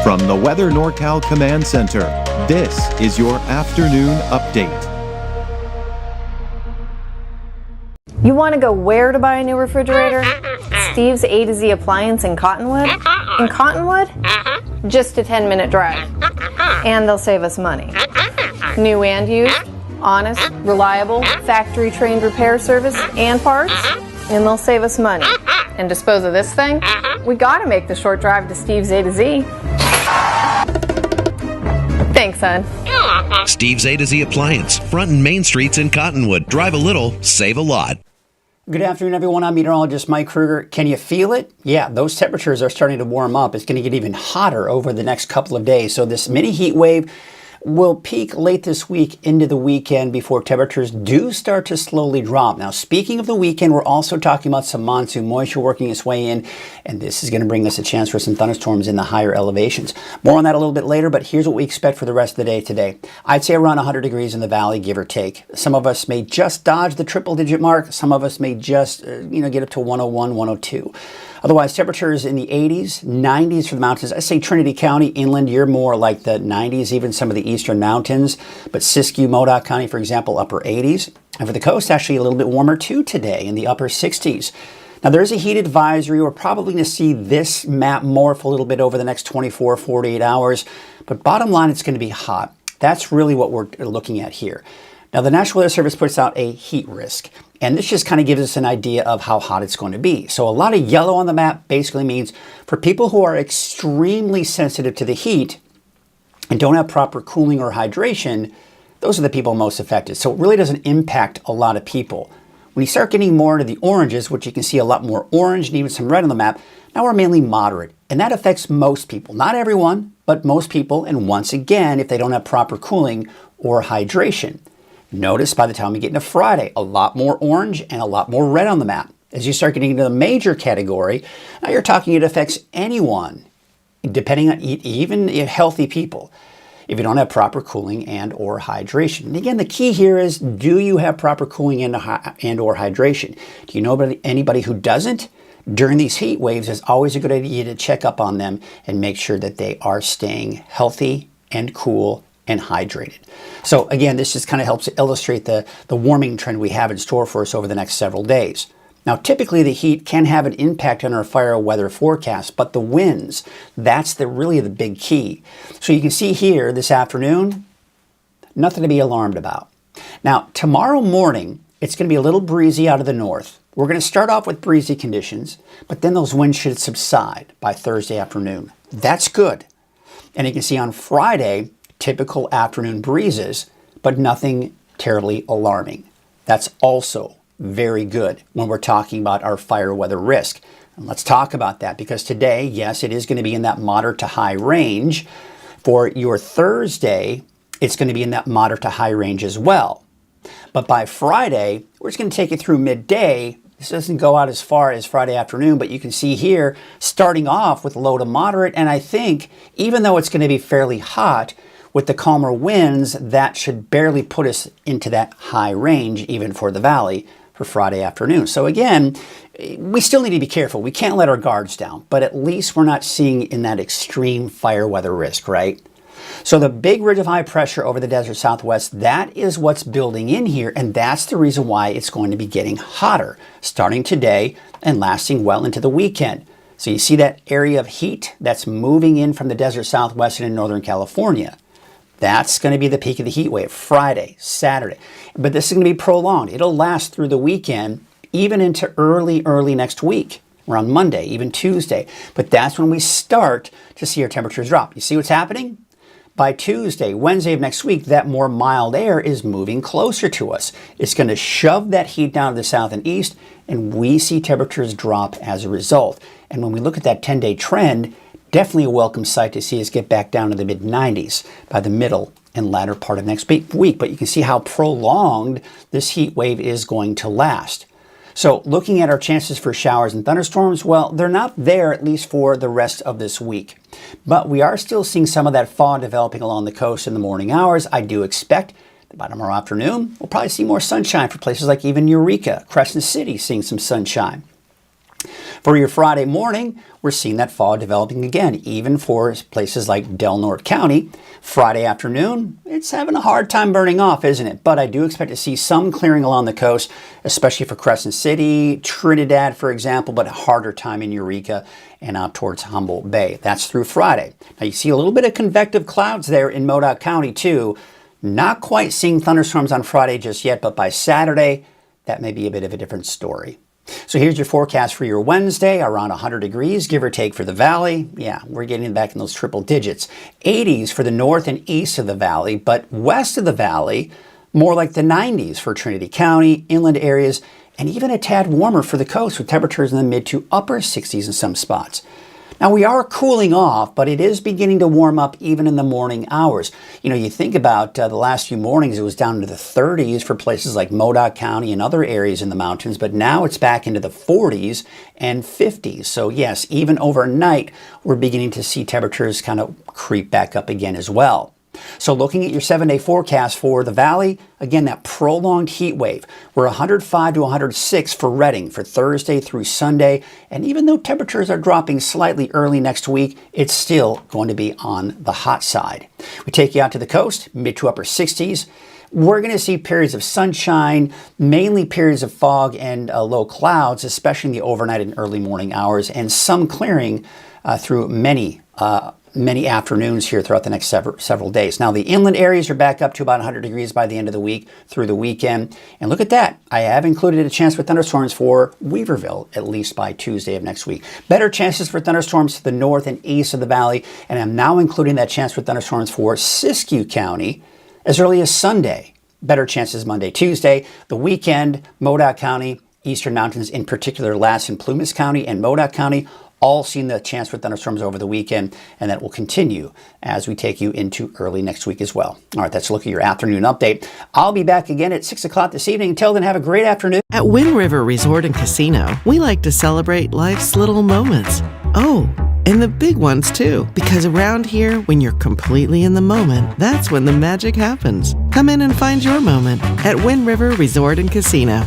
From the Weather NorCal Command Center, this is your afternoon update. You want to go where to buy a new refrigerator? Steve's A to Z Appliance in Cottonwood? In Cottonwood? Just a 10-minute drive. And they'll save us money. New and used, honest, reliable, factory-trained repair service and parts, and they'll save us money. And dispose of this thing? We gotta make the short drive to Steve's A to Z. Thanks, son. Steve's A to Z Appliance, front and main streets in Cottonwood. Drive a little, save a lot. Good afternoon, everyone. I'm Meteorologist Mike Krueger. Can you feel it? Yeah, those temperatures are starting to warm up. It's going to get even hotter over the next couple of days. So this mini heat wave will peak late this week into the weekend before temperatures do start to slowly drop. Now, speaking of the weekend, we're also talking about some monsoon moisture working its way in, and this is going to bring us a chance for some thunderstorms in the higher elevations. More on that a little bit later, but here's what we expect for the rest of the day today. I'd say around 100 degrees in the valley, give or take. Some of us may just dodge the triple-digit mark. Some of us may just, get up to 101, 102. Otherwise, temperatures in the 80s, 90s for the mountains. I say Trinity County, inland, you're more like the 90s, even some of the eastern mountains. But Siskiyou, Modoc County, for example, upper 80s. And for the coast, actually a little bit warmer too today in the upper 60s. Now, there's a heat advisory. We're probably going to see this map morph a little bit over the next 24, 48 hours. But bottom line, it's going to be hot. That's really what we're looking at here. Now, the National Weather Service puts out a heat risk, and this just kind of gives us an idea of how hot it's going to be. So a lot of yellow on the map basically means for people who are extremely sensitive to the heat and don't have proper cooling or hydration, those are the people most affected. So it really doesn't impact a lot of people. When you start getting more into the oranges, which you can see a lot more orange and even some red on the map, now we're mainly moderate. And that affects most people. Not everyone, but most people. And once again, if they don't have proper cooling or hydration. Notice by the time we get into Friday, a lot more orange and a lot more red on the map. As you start getting into the major category, now you're talking it affects anyone, depending on even healthy people, if you don't have proper cooling and or hydration. And again, the key here is, do you have proper cooling and or hydration? Do you know anybody who doesn't? During these heat waves, it's always a good idea to check up on them and make sure that they are staying healthy and cool and hydrated. So again, this just kind of helps to illustrate the warming trend we have in store for us over the next several days. Now, typically the heat can have an impact on our fire weather forecast, but the winds, that's really the big key. So you can see here this afternoon, nothing to be alarmed about. Now, tomorrow morning, it's going to be a little breezy out of the north. We're going to start off with breezy conditions, but then those winds should subside by Thursday afternoon. That's good. And you can see on Friday, typical afternoon breezes, but nothing terribly alarming. That's also very good when we're talking about our fire weather risk. And let's talk about that, because today, yes, it is going to be in that moderate to high range. For your Thursday, it's going to be in that moderate to high range as well. But by Friday, we're just going to take it through midday. This doesn't go out as far as Friday afternoon, but you can see here, starting off with low to moderate. And I think even though it's going to be fairly hot, with the calmer winds, that should barely put us into that high range, even for the valley, for Friday afternoon. So again, we still need to be careful. We can't let our guards down, but at least we're not seeing in that extreme fire weather risk, right? So the big ridge of high pressure over the desert southwest, that is what's building in here, and that's the reason why it's going to be getting hotter starting today and lasting well into the weekend. So you see that area of heat that's moving in from the desert southwest and in Northern California. That's going to be the peak of the heat wave, Friday, Saturday. But this is going to be prolonged. It'll last through the weekend, even into early next week, around Monday, even Tuesday. But that's when we start to see our temperatures drop. You see what's happening? By Tuesday, Wednesday of next week, that more mild air is moving closer to us. It's going to shove that heat down to the south and east, and we see temperatures drop as a result. And when we look at that 10-day trend, definitely a welcome sight to see us get back down to the mid-90s by the middle and latter part of next week. But you can see how prolonged this heat wave is going to last. So looking at our chances for showers and thunderstorms, well, they're not there at least for the rest of this week. But we are still seeing some of that fog developing along the coast in the morning hours. I do expect that by tomorrow afternoon, we'll probably see more sunshine for places like even Eureka, Crescent City, seeing some sunshine. For your Friday morning, we're seeing that fog developing again, even for places like Del Norte County. Friday afternoon, it's having a hard time burning off, isn't it? But I do expect to see some clearing along the coast, especially for Crescent City, Trinidad, for example, but a harder time in Eureka and out towards Humboldt Bay. That's through Friday. Now you see a little bit of convective clouds there in Modoc County too. Not quite seeing thunderstorms on Friday just yet, but by Saturday, that may be a bit of a different story. So here's your forecast for your Wednesday, around 100 degrees, give or take, for the valley. Yeah, we're getting back in those triple digits. 80s for the north and east of the valley, but west of the valley, more like the 90s for Trinity County, inland areas, and even a tad warmer for the coast with temperatures in the mid to upper 60s in some spots. Now, we are cooling off, but it is beginning to warm up even in the morning hours. You know, you think about the last few mornings, it was down into the 30s for places like Modoc County and other areas in the mountains, but now it's back into the 40s and 50s. So yes, even overnight, we're beginning to see temperatures kind of creep back up again as well. So looking at your 7-day forecast for the valley, again, that prolonged heat wave. We're 105 to 106 for Redding for Thursday through Sunday. And even though temperatures are dropping slightly early next week, it's still going to be on the hot side. We take you out to the coast, mid to upper 60s. We're going to see periods of sunshine, mainly periods of fog and low clouds, especially in the overnight and early morning hours, and some clearing through many afternoons here throughout the next several days. Now, the inland areas are back up to about 100 degrees by the end of the week through the weekend. And look at that. I have included a chance for thunderstorms for Weaverville, at least by Tuesday of next week. Better chances for thunderstorms to the north and east of the valley. And I'm now including that chance for thunderstorms for Siskiyou County as early as Sunday. Better chances Monday, Tuesday. The weekend, Modoc County, Eastern Mountains, in particular, Lass and Plumas County and Modoc County, all seeing the chance for thunderstorms over the weekend, and that will continue as we take you into early next week as well. All right, that's a look at your afternoon update. I'll be back again at 6 o'clock this evening. Until then, have a great afternoon. At Wind River Resort and Casino, we like to celebrate life's little moments. Oh, and the big ones too. Because around here, when you're completely in the moment, that's when the magic happens. Come in and find your moment at Wind River Resort and Casino.